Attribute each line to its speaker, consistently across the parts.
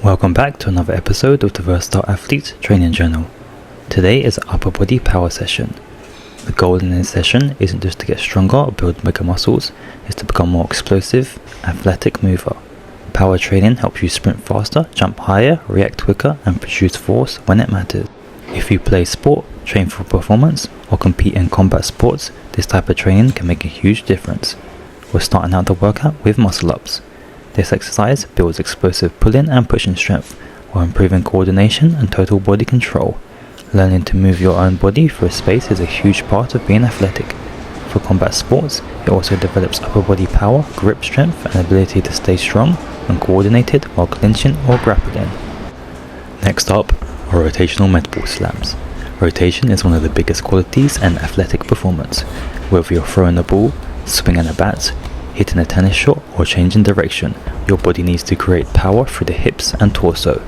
Speaker 1: Welcome back to another episode of the Versatile Athlete Training Journal. Today is an upper body power session. The goal in this session isn't just to get stronger or build bigger muscles, it's to become more explosive, athletic mover. Power training helps you sprint faster, jump higher, react quicker, and produce force when it matters. If you play sport, train for performance, or compete in combat sports, this type of training can make a huge difference. We're starting out the workout with muscle ups. This exercise builds explosive pulling and pushing strength, while improving coordination and total body control. Learning to move your own body through a space is a huge part of being athletic. For combat sports, it also develops upper body power, grip strength, and ability to stay strong and coordinated while clinching or grappling. Next up are rotational med ball slams. Rotation is one of the biggest qualities in athletic performance. Whether you're throwing a ball, swinging a bat, hitting a tennis shot, or changing direction, your body needs to create power through the hips and torso.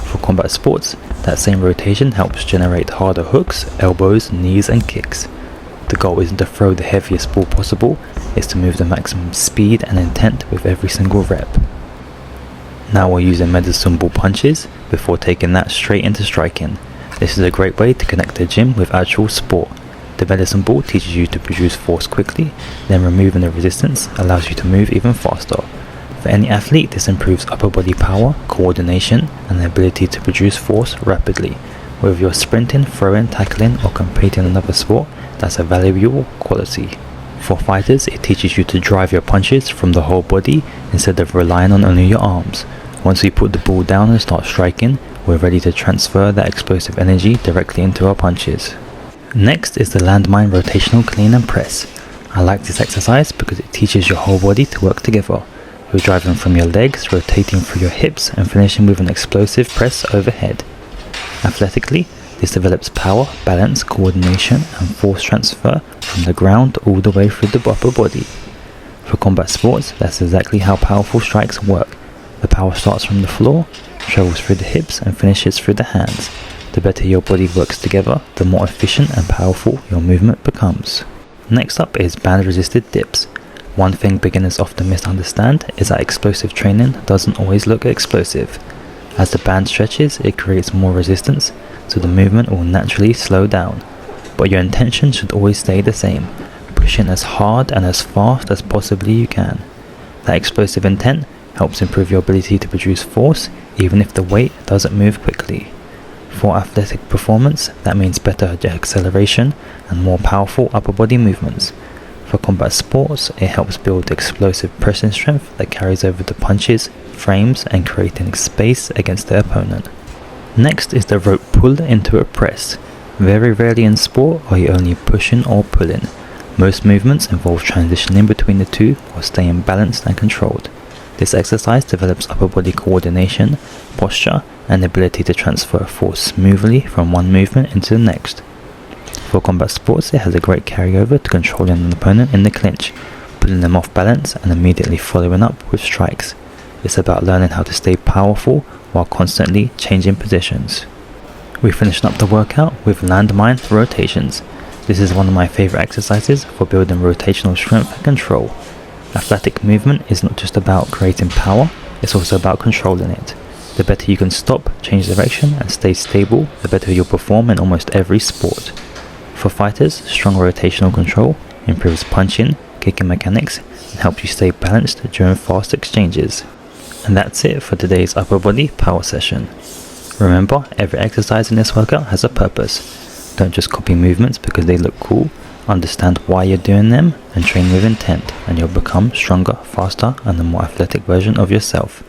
Speaker 1: For combat sports, that same rotation helps generate harder hooks, elbows, knees, and kicks. The goal isn't to throw the heaviest ball possible, it's to move the maximum speed and intent with every single rep. Now we're using medicine ball punches before taking that straight into striking. This is a great way to connect the gym with actual sport. The medicine ball teaches you to produce force quickly, then removing the resistance allows you to move even faster. For any athlete, this improves upper body power, coordination, and the ability to produce force rapidly. Whether you're sprinting, throwing, tackling, or competing in another sport, that's a valuable quality. For fighters, it teaches you to drive your punches from the whole body instead of relying on only your arms. Once we put the ball down and start striking, we're ready to transfer that explosive energy directly into our punches. Next is the Landmine Rotational Clean and Press. I like this exercise because it teaches your whole body to work together. You're driving from your legs, rotating through your hips, and finishing with an explosive press overhead. Athletically, this develops power, balance, coordination, and force transfer from the ground all the way through the upper body. For combat sports, that's exactly how powerful strikes work. The power starts from the floor, travels through the hips, and finishes through the hands. The better your body works together, the more efficient and powerful your movement becomes. Next up is band-resisted dips. One thing beginners often misunderstand is that explosive training doesn't always look explosive. As the band stretches, it creates more resistance, so the movement will naturally slow down. But your intention should always stay the same, pushing as hard and as fast as possibly you can. That explosive intent helps improve your ability to produce force, even if the weight doesn't move quickly. For athletic performance, that means better acceleration and more powerful upper body movements. For combat sports, it helps build explosive pressing strength that carries over the punches, frames, and creating space against the opponent. Next is the rope pull into a press. Very rarely in sport are you only pushing or pulling. Most movements involve transitioning between the two while staying balanced and controlled. This exercise develops upper body coordination, posture, and the ability to transfer force smoothly from one movement into the next. For combat sports, it has a great carryover to controlling an opponent in the clinch, pulling them off balance and immediately following up with strikes. It's about learning how to stay powerful while constantly changing positions. We finished up the workout with Landmine Rotations. This is one of my favorite exercises for building rotational strength and control. Athletic movement is not just about creating power, it's also about controlling it. The better you can stop, change direction, and stay stable, the better you'll perform in almost every sport. For fighters, strong rotational control improves punching, kicking mechanics, and helps you stay balanced during fast exchanges. And that's it for today's upper body power session. Remember, every exercise in this workout has a purpose. Don't just copy movements because they look cool. Understand why you're doing them and train with intent, and you'll become stronger, faster, and a more athletic version of yourself.